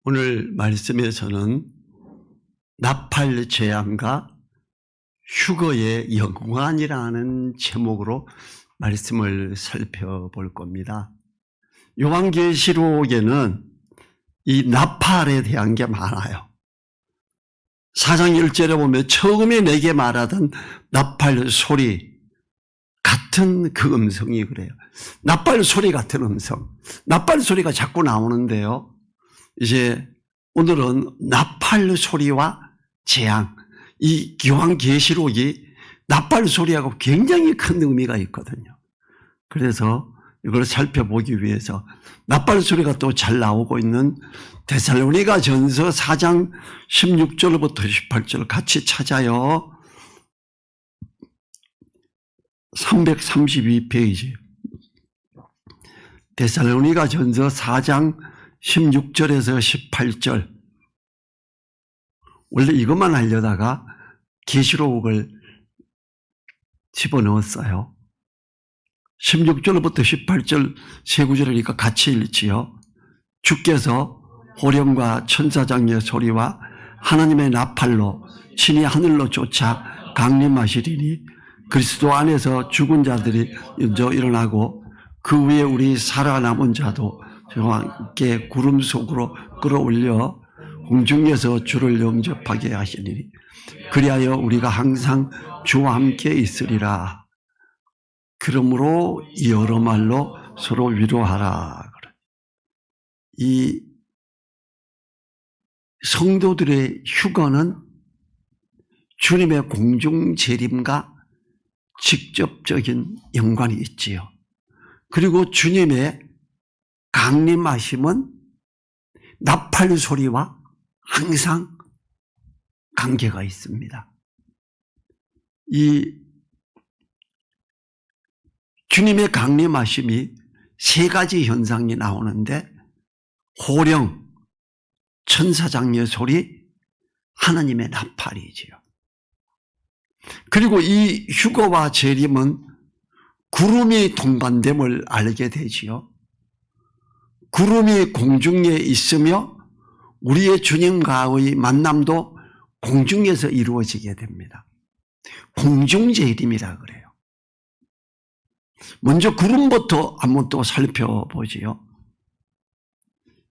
오늘 말씀에서는 나팔 재앙과 휴거의 영광이라는 제목으로 말씀을 살펴볼 겁니다. 요한계시록에는 이 나팔에 대한 게 많아요. 4장 1절에 보면 처음에 내게 말하던 나팔 소리 같은 그 음성이 그래요. 나팔 소리 같은 음성. 나팔 소리가 자꾸 나오는데요. 이제 오늘은 나팔 소리와 재앙, 이 요한계시록이 나팔 소리하고 굉장히 큰 의미가 있거든요. 그래서 이걸 살펴보기 위해서 나팔 소리가 또 잘 나오고 있는 데살로니가전서 4장 16절부터 18절 같이 찾아요. 332페이지. 데살로니가전서 4장 16절에서 18절. 원래 이것만 하려다가 계시록을 집어넣었어요. 16절부터 18절 세 구절이니까 같이 읽지요. 주께서 호령과 천사장의 소리와 하나님의 나팔로 친히 하늘로 쫓아 강림하시리니 그리스도 안에서 죽은 자들이 먼저 일어나고 그 위에 우리 살아남은 자도 저와 함께 구름 속으로 끌어올려 공중에서 주를 영접하게 하시리니 그리하여 우리가 항상 주와 함께 있으리라. 그러므로 여러 말로 서로 위로하라. 이 성도들의 휴거는 주님의 공중 재림과 직접적인 연관이 있지요. 그리고 주님의 강림하심은 나팔 소리와 항상 관계가 있습니다. 이 주님의 강림하심이 세 가지 현상이 나오는데 호령, 천사장의 소리, 하나님의 나팔이지요. 그리고 이 휴거와 재림은 구름이 동반됨을 알게 되지요. 구름이 공중에 있으며 우리의 주님과의 만남도 공중에서 이루어지게 됩니다. 공중재림이라 그래요. 먼저 구름부터 한번 또 살펴보지요.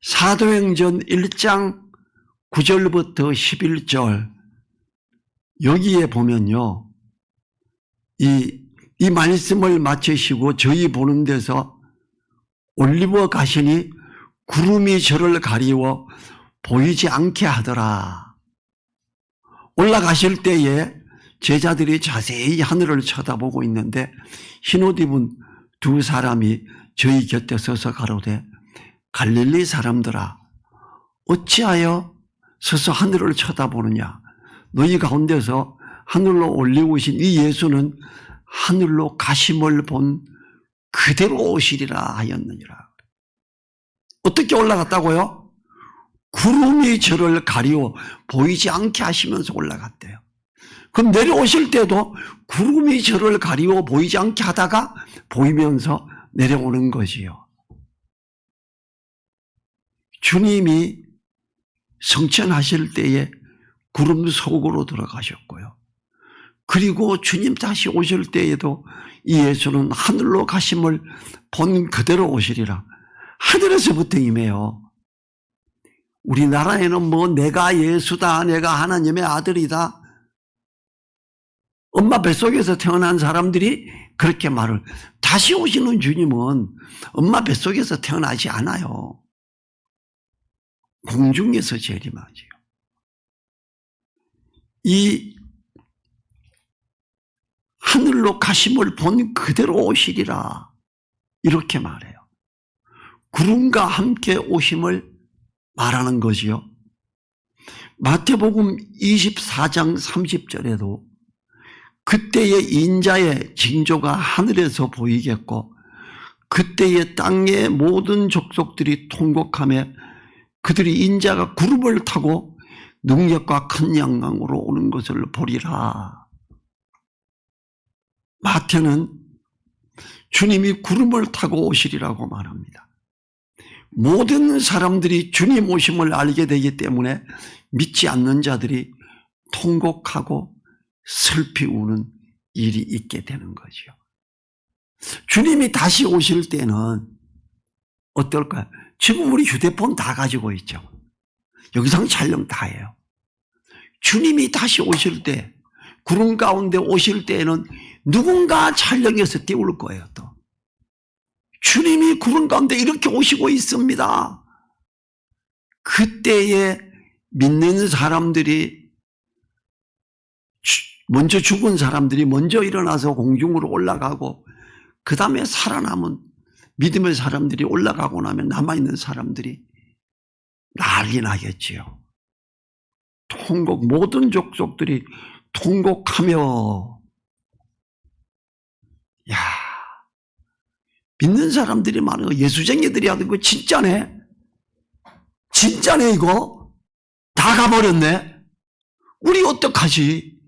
사도행전 1장 9절부터 11절 여기에 보면요. 이 말씀을 마치시고 저희 보는 데서 올리브 가시니 구름이 저를 가리워 보이지 않게 하더라. 올라가실 때에 제자들이 자세히 하늘을 쳐다보고 있는데 흰옷 입은 두 사람이 저희 곁에 서서 가로되 갈릴리 사람들아 어찌하여 서서 하늘을 쳐다보느냐. 너희 가운데서 하늘로 올리우신 이 예수는 하늘로 가심을 본 그대로 오시리라 하였느니라. 어떻게 올라갔다고요? 구름이 저를 가리워 보이지 않게 하시면서 올라갔대요. 그럼 내려오실 때도 구름이 저를 가리워 보이지 않게 하다가 보이면서 내려오는 거지요. 주님이 성천하실 때에 구름 속으로 들어가셨고요. 그리고 주님 다시 오실 때에도 이 예수는 하늘로 가심을 본 그대로 오시리라. 하늘에서부터 임해요. 우리나라에는 뭐 내가 예수다, 내가 하나님의 아들이다. 엄마 뱃속에서 태어난 사람들이 그렇게 말을. 다시 오시는 주님은 엄마 뱃속에서 태어나지 않아요. 공중에서 재림하지요. 이 하늘로 가심을 본 그대로 오시리라. 이렇게 말해요. 구름과 함께 오심을 말하는 거지요. 마태복음 24장 30절에도 그때의 인자의 징조가 하늘에서 보이겠고 그때의 땅의 모든 족속들이 통곡하며 그들이 인자가 구름을 타고 능력과 큰 영광으로 오는 것을 보리라. 마태는 주님이 구름을 타고 오시리라고 말합니다. 모든 사람들이 주님 오심을 알게 되기 때문에 믿지 않는 자들이 통곡하고 슬피 우는 일이 있게 되는 거죠. 주님이 다시 오실 때는 어떨까요? 지금 우리 휴대폰 다 가지고 있죠. 영상 촬영 다 해요. 주님이 다시 오실 때, 구름 가운데 오실 때에는 누군가 촬영해서 띄울 거예요. 또 주님이 구름 가운데 이렇게 오시고 있습니다. 그때에 믿는 사람들이, 먼저 죽은 사람들이 먼저 일어나서 공중으로 올라가고, 그 다음에 살아남은 믿음의 사람들이 올라가고 나면 남아있는 사람들이 난리 나겠지요. 통곡, 모든 족속들이 통곡하며, 야, 믿는 사람들이 많아요. 예수쟁이들이 하던 거 진짜네? 진짜네 이거? 다 가버렸네? 우리 어떡하지?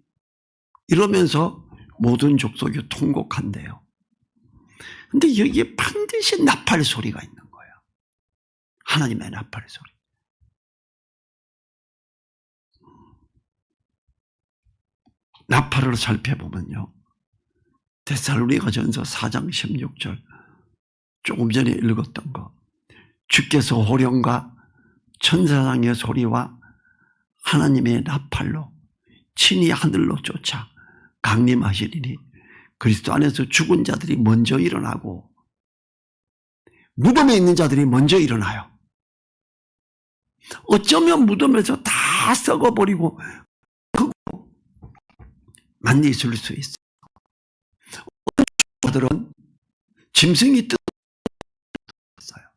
이러면서 모든 족속이 통곡한대요. 근데 여기에 반드시 나팔 소리가 있는 거예요. 하나님의 나팔 소리. 나팔을 살펴보면요, 데살로니가전서 4장 16절, 조금 전에 읽었던 거, 주께서 호령과 천사장의 소리와 하나님의 나팔로 친히 하늘로 쫓아 강림하시리니 그리스도 안에서 죽은 자들이 먼저 일어나고 무덤에 있는 자들이 먼저 일어나요. 어쩌면 무덤에서 다 썩어버리고 많이 있을 수 있어요. 어떤 자들은 짐승이 뜯었어요.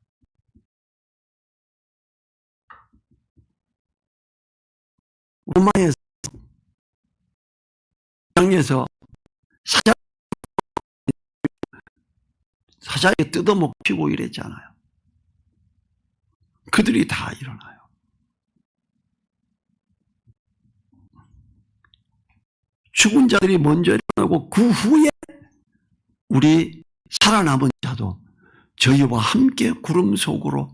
로마에서 사자에 뜯어먹히고 이랬잖아요. 그들이 다 일어나요. 죽은 자들이 먼저 일어나고 그 후에 우리 살아남은 자도 저희와 함께 구름 속으로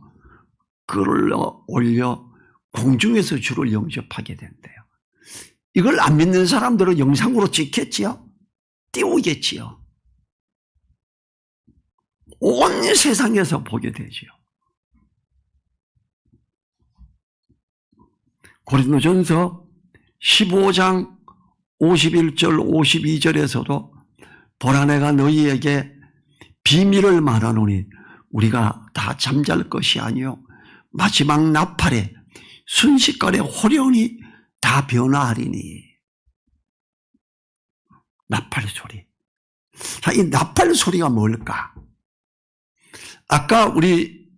끌어올려 공중에서 주를 영접하게 된대요. 이걸 안 믿는 사람들은 영상으로 찍겠지요? 띄우겠지요? 온 세상에서 보게 되지요. 고린도전서 15장 51절 52절에서도 보라 내가 너희에게 비밀을 말하노니 우리가 다 잠잘 것이 아니요 마지막 나팔에 순식간에 호련히 다 변화하리니. 나팔 소리. 자, 이 나팔 소리가 뭘까? 아까 우리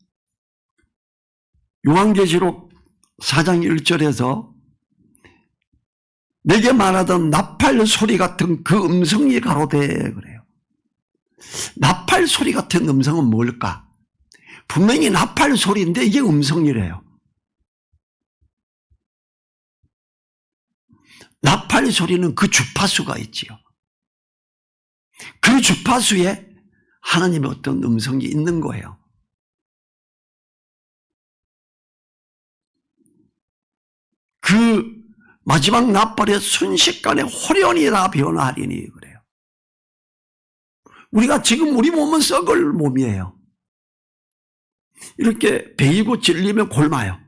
요한계시록 4장 1절에서 내게 말하던 나팔 소리 같은 그 음성이 가로되 그래요. 나팔 소리 같은 음성은 뭘까? 분명히 나팔 소리인데 이게 음성이래요. 나팔 소리는 그 주파수가 있지요. 그 주파수에 하나님의 어떤 음성이 있는 거예요. 그 마지막 나팔에 순식간에 호련히 다 변화하리니 그래요. 우리가 지금 우리 몸은 썩을 몸이에요. 이렇게 베이고 찔리면 곪아요.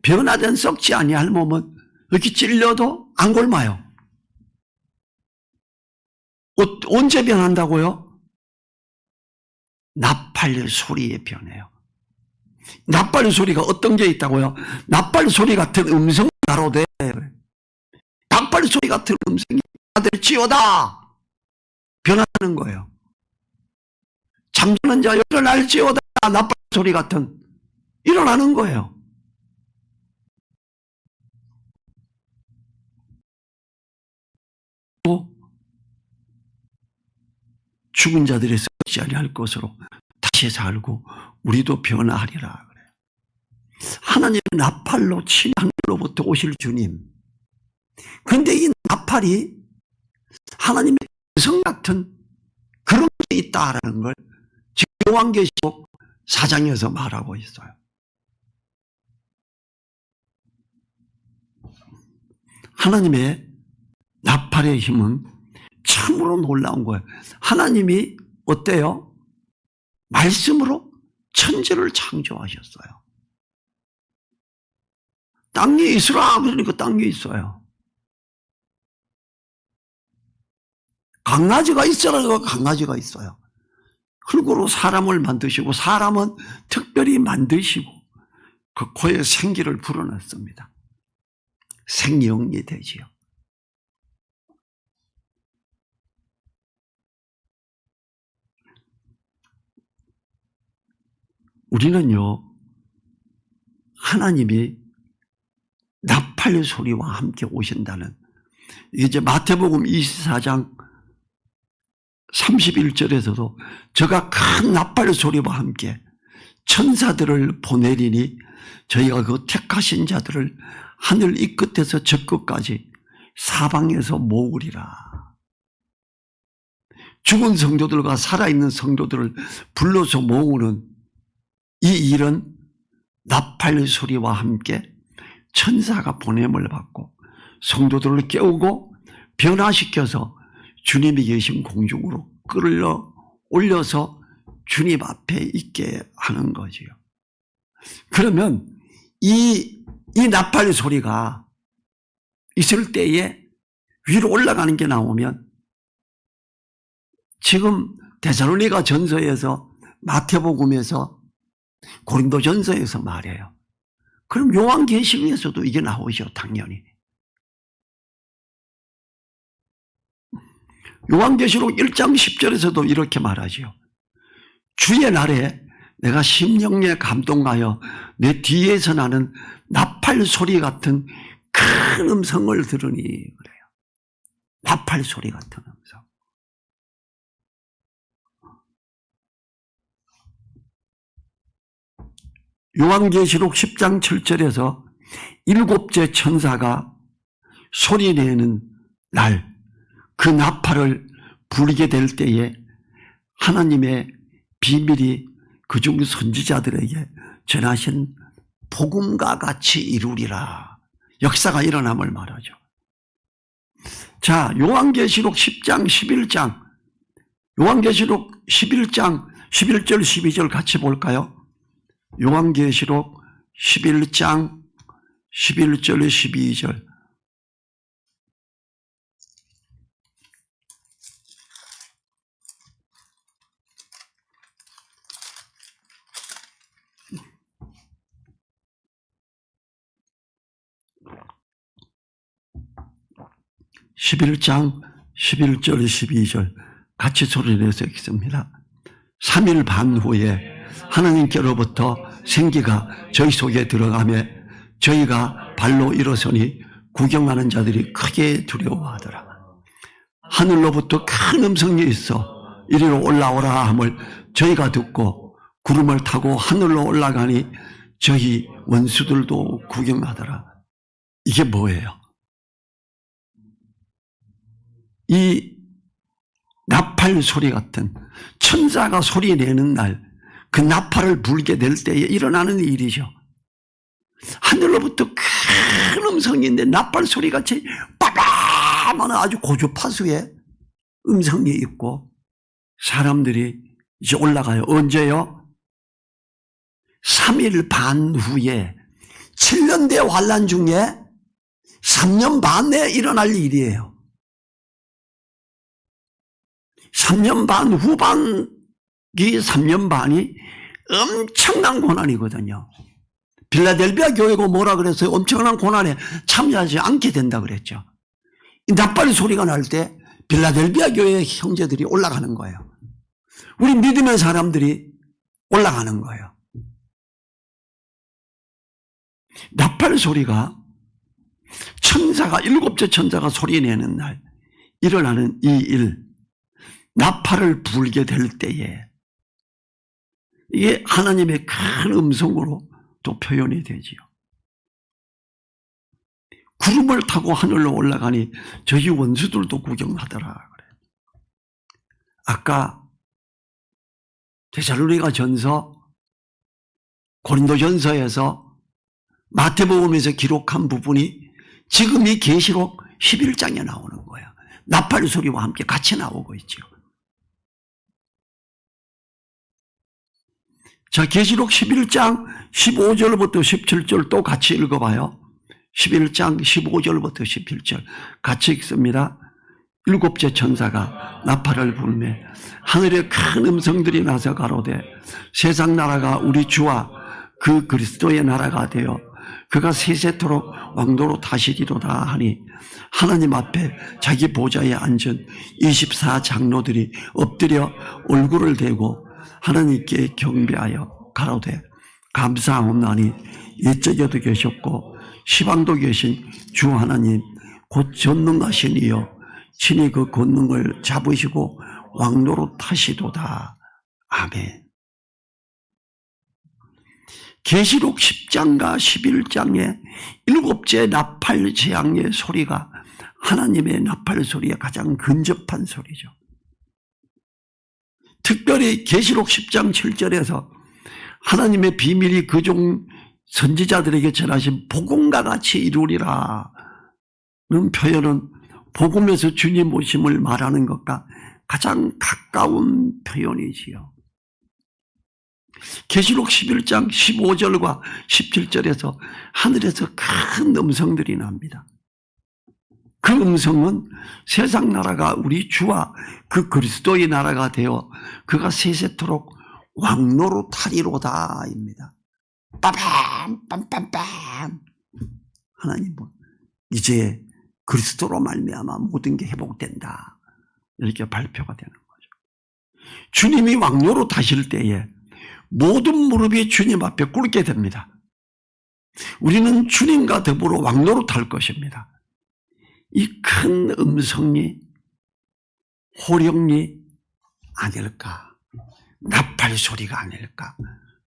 변화된 썩지 아니할 몸은 이렇게 찔려도 안 곪아요. 언제 변한다고요? 나팔 소리에 변해요. 나팔 소리가 어떤 게 있다고요? 나팔 소리 같은 음성이 가로되 나팔 소리 같은 음성이 아들지어다 변하는 거예요. 잠자는 자 일어날지어다 나팔 소리 같은 일어나는 거예요. 또 죽은 자들이 썩지 아니할 것으로 다시 살고 우리도 변화하리라 그래요. 하나님의 나팔로 친 하늘로부터 오실 주님. 그런데 이 나팔이 하나님의 음성 같은 그런 게 있다라는 걸 지금 요한계시록 4장에서 말하고 있어요. 하나님의 나팔의 힘은 참으로 놀라운 거예요. 하나님이 어때요? 말씀으로 천지를 창조하셨어요. 땅 위에 있으라 그러니까 땅 위에 있어요. 강아지가 있으라 그러니까 강아지가 있어요. 흙으로 사람을 만드시고 사람은 특별히 만드시고 그 코에 생기를 불어넣습니다. 생명이 되지요. 우리는요, 하나님이 나팔 소리와 함께 오신다는, 이제 마태복음 24장 31절에서도 저가 큰 나팔 소리와 함께 천사들을 보내리니 저희가 그 택하신 자들을 하늘 이 끝에서 저 끝까지 사방에서 모으리라. 죽은 성도들과 살아있는 성도들을 불러서 모으는 이 일은 나팔 소리와 함께 천사가 보냄을 받고 성도들을 깨우고 변화시켜서 주님이 계신 공중으로 끌어 올려서 주님 앞에 있게 하는 거지요. 그러면 이 나팔 소리가 있을 때에 위로 올라가는 게 나오면 지금 데살로니가 전서에서 마태복음에서 고린도 전서에서 말해요. 그럼 요한계시록에서도 이게 나오죠, 당연히. 요한계시록 1장 10절에서도 이렇게 말하죠. 주의 날에 내가 심령에 감동하여 내 뒤에서 나는 나팔 소리 같은 큰 음성을 들으니 그래요. 나팔 소리 같은 음성. 요한계시록 10장 7절에서 일곱째 천사가 소리내는 날, 그 나팔을 불게 될 때에 하나님의 비밀이 그중 선지자들에게 전하신 복음과 같이 이루리라. 역사가 일어남을 말하죠. 자, 요한계시록 10장 11장, 요한계시록 11장 11절 12절 같이 볼까요? 요한계시록 11장 11절 12절. (11장) 11절 12절 같이 소리내서 읽습니다. 3일 반 후에 하나님께로부터 생기가 저희 속에 들어가며 저희가 발로 일어서니 구경하는 자들이 크게 두려워하더라. 하늘로부터 큰 음성이 있어 이리로 올라오라 함을 저희가 듣고 구름을 타고 하늘로 올라가니 저희 원수들도 구경하더라. 이게 뭐예요? 이 나팔 소리 같은 천사가 소리 내는 날, 그 나팔을 불게 될 때에 일어나는 일이죠. 하늘로부터 큰 음성인데 나팔 소리같이 빠밤하는 아주 고주파수의 음성이 있고 사람들이 이제 올라가요. 언제요? 3일 반 후에 7년 대 환란 중에 3년 반 내에 일어날 일이에요. 3년 반 후반기 3년 반이 엄청난 고난이거든요. 빌라델비아 교회가 뭐라 그랬어요? 엄청난 고난에 참여하지 않게 된다 그랬죠. 이 나팔 소리가 날 때 빌라델비아 교회 형제들이 올라가는 거예요. 우리 믿음의 사람들이 올라가는 거예요. 나팔 소리가 천사가 일곱째 천사가 소리내는 날 일어나는 이 일, 나팔을 불게 될 때에 이게 하나님의 큰 음성으로 또 표현이 되지요. 구름을 타고 하늘로 올라가니 저희 원수들도 구경하더라 그래요. 아까 데살로니가 전서 고린도전서에서 마태복음에서 기록한 부분이 지금 이 계시록 11장에 나오는 거예요. 나팔 소리와 함께 같이 나오고 있죠. 자, 계시록 11장 15절부터 17절 또 같이 읽어봐요. 11장 15절부터 17절 같이 읽습니다. 일곱째 천사가 나팔을 불며 하늘에 큰 음성들이 나서 가로되 세상 나라가 우리 주와 그 그리스도의 나라가 되어 그가 세세토록 왕도로 다시리로다 하니 하나님 앞에 자기 보좌에 앉은 24장로들이 엎드려 얼굴을 대고 하나님께 경배하여 가로되 감사하옵나니 옛적에도 계셨고 시방도 계신 주 하나님 곧 전능하신 이여 친히 그 권능을 잡으시고 왕노로 타시도다. 아멘. 계시록 10장과 11장의 일곱째 나팔 재앙의 소리가 하나님의 나팔 소리에 가장 근접한 소리죠. 특별히 계시록 10장 7절에서 하나님의 비밀이 그 종 선지자들에게 전하신 복음과 같이 이루리라는 표현은 복음에서 주님 오심을 말하는 것과 가장 가까운 표현이지요. 계시록 11장 15절과 17절에서 하늘에서 큰 음성들이 납니다. 그 음성은 세상 나라가 우리 주와 그 그리스도의 나라가 되어 그가 세세토록 왕노로 타리로다입니다. 빠밤 빰빰빰. 하나님은 이제 그리스도로 말미암아 모든 게 회복된다. 이렇게 발표가 되는 거죠. 주님이 왕노로 타실 때에 모든 무릎이 주님 앞에 꿇게 됩니다. 우리는 주님과 더불어 왕노로 탈 것입니다. 이 큰 음성이 호령이 아닐까, 나팔 소리가 아닐까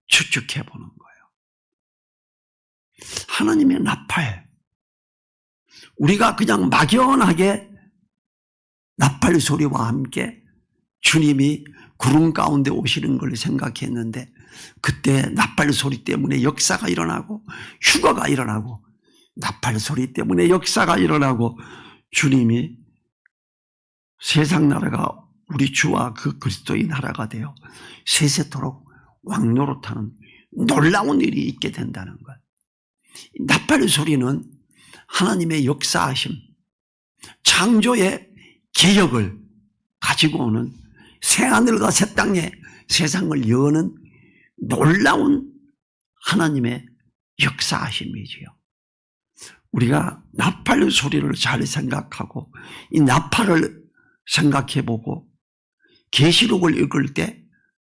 추측해 보는 거예요. 하나님의 나팔, 우리가 그냥 막연하게 나팔 소리와 함께 주님이 구름 가운데 오시는 걸 생각했는데 그때 나팔 소리 때문에 역사가 일어나고 휴거가 일어나고 나팔 소리 때문에 역사가 일어나고 주님이 세상 나라가 우리 주와 그 그리스도의 나라가 되어 세세토록 왕노릇하는 놀라운 일이 있게 된다는 것. 나팔 소리는 하나님의 역사하심, 창조의 개혁을 가지고 오는 새하늘과 새 땅의 세상을 여는 놀라운 하나님의 역사하심이지요. 우리가 나팔 소리를 잘 생각하고 이 나팔을 생각해보고 계시록을 읽을 때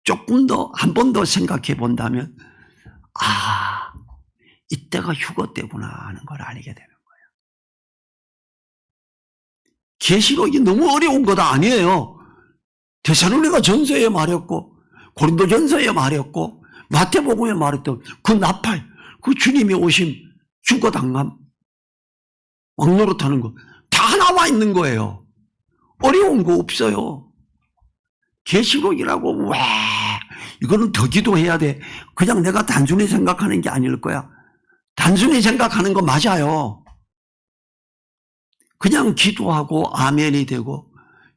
조금 더 한 번 더 생각해 본다면 이때가 휴거 때구나 하는 걸 알게 되는 거예요. 계시록이 너무 어려운 것 아니에요. 데살로니가 전서에 말했고 고린도 전서에 말했고 마태복음에 말했던 그 나팔, 그 주님이 오심, 휴거 당감, 왕노릇하는 거 다 나와 있는 거예요. 어려운 거 없어요. 계시록이라고 왜 이거는 더 기도해야 돼. 그냥 내가 단순히 생각하는 게 아닐 거야. 단순히 생각하는 거 맞아요. 그냥 기도하고 아멘이 되고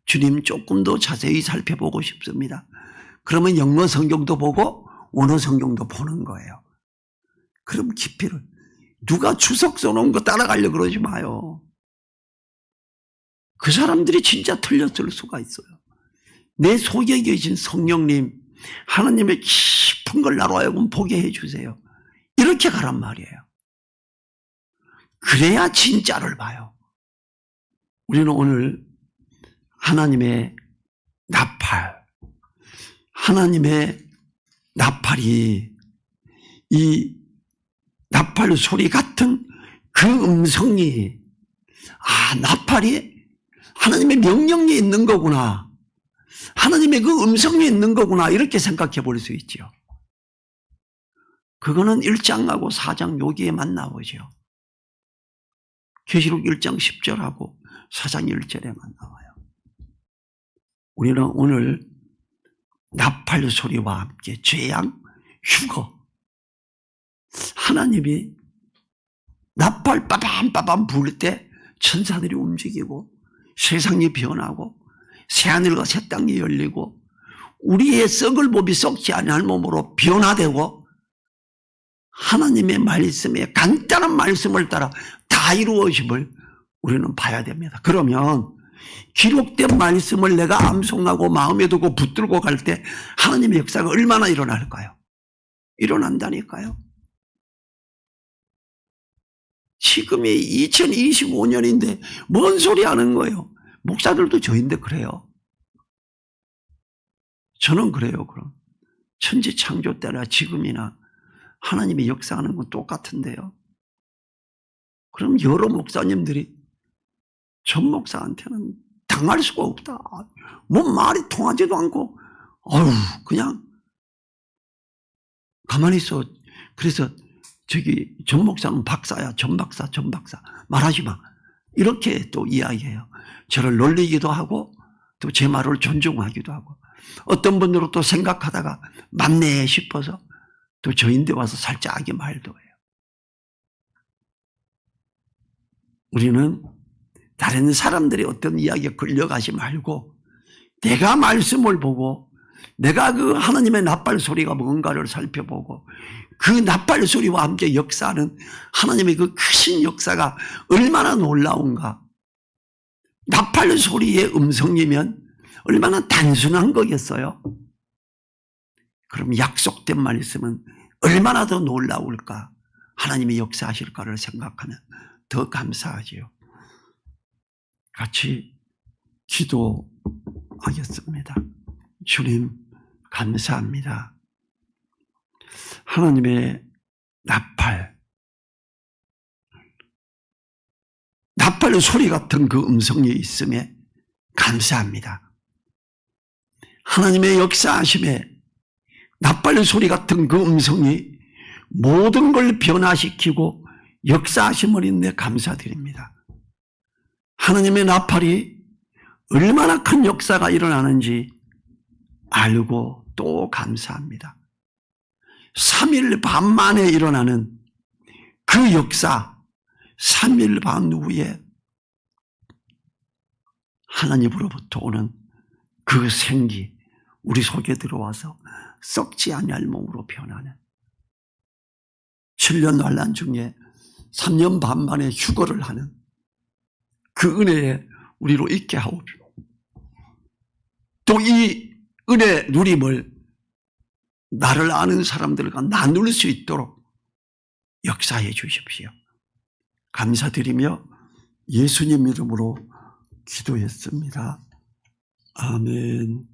주님 조금 더 자세히 살펴보고 싶습니다. 그러면 영어 성경도 보고 원어 성경도 보는 거예요. 그럼 깊이를 누가 주석 써놓은 거 따라가려고 그러지 마요. 그 사람들이 진짜 틀렸을 수가 있어요. 내 속에 계신 성령님, 하나님의 깊은 걸 나로 하여금 보게 해주세요. 이렇게 가란 말이에요. 그래야 진짜를 봐요. 우리는 오늘 하나님의 나팔, 하나님의 나팔이 이 나팔 소리 같은 그 음성이 나팔이 하나님의 명령이 있는 거구나. 하나님의 그 음성이 있는 거구나. 이렇게 생각해 볼 수 있죠. 그거는 1장하고 4장 여기에만 나오죠. 계시록 1장 10절하고 4장 1절에만 나와요. 우리는 오늘 나팔 소리와 함께 재앙, 휴거, 하나님이 나팔 빠밤빠밤 부을 때 천사들이 움직이고 세상이 변하고 새하늘과 새 땅이 열리고 우리의 썩을 몸이 썩지 아니할 몸으로 변화되고 하나님의 말씀에 간단한 말씀을 따라 다 이루어짐을 우리는 봐야 됩니다. 그러면 기록된 말씀을 내가 암송하고 마음에 두고 붙들고 갈 때 하나님의 역사가 얼마나 일어날까요? 일어난다니까요. 지금이 2025년인데 뭔 소리 하는 거예요? 목사들도 저인데 그래요. 저는 그래요. 그럼 천지 창조 때나 지금이나 하나님이 역사하는 건 똑같은데요. 그럼 여러 목사님들이 전 목사한테는 당할 수가 없다. 뭐 말이 통하지도 않고 어휴 그냥 가만히 있어. 그래서 저기 전 목사는 박사야. 전 박사 말하지 마. 이렇게 또 이야기해요. 저를 놀리기도 하고 또 제 말을 존중하기도 하고 어떤 분들은 또 생각하다가 맞네 싶어서 또 저인데 와서 살짝하게 말도 해요. 우리는 다른 사람들이 어떤 이야기에 끌려가지 말고 내가 말씀을 보고 내가 그 하나님의 나팔 소리가 뭔가를 살펴보고 그 나팔 소리와 함께 역사하는 하나님의 그 크신 역사가 얼마나 놀라운가. 나팔 소리의 음성이면 얼마나 단순한 거겠어요. 그럼 약속된 말씀은 얼마나 더 놀라울까. 하나님이 역사하실까를 생각하면 더 감사하지요. 같이 기도하겠습니다. 주님 감사합니다. 하나님의 나팔 소리 같은 그 음성이 있음에 감사합니다. 하나님의 역사하심에 나팔 소리 같은 그 음성이 모든 걸 변화시키고 역사하심을 인해 감사드립니다. 하나님의 나팔이 얼마나 큰 역사가 일어나는지 알고 또 감사합니다. 3일 반 만에 일어나는 그 역사, 3일 반 후에 하나님으로부터 오는 그 생기, 우리 속에 들어와서 썩지 아니할 몸으로 변하는 7년 환난 중에 3년 반 만에 휴거를 하는 그 은혜에 우리로 있게 하옵시고 또 이 은혜 누림을 나를 아는 사람들과 나눌 수 있도록 역사해 주십시오. 감사드리며 예수님 이름으로 기도했습니다. 아멘.